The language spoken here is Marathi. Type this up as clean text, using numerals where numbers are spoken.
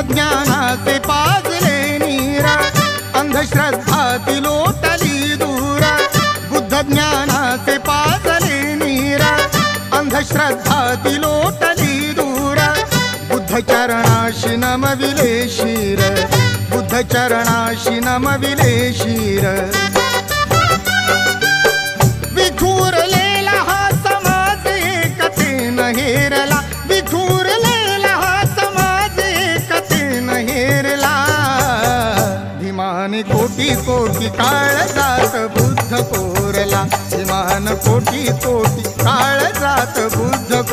ज्ञानाचे पाजले नीर, अंधश्रद्धा ती लोटली दूर. बुद्ध ज्ञानाचे पाजले नीर, अंधश्रद्धा ती लोटली दूर. बुद्ध चरणाशी नमविले शिर, बुद्ध चरणाशी नमविले शिर. विखुरलेला हा समाज एकतेन हेरला, विखुरलेला हा समाज एकतेन हेरला. धीमान कोटी कोटी काळजात बुद्ध कोरला, धीमान कोटी कोटी काळजात बुद्ध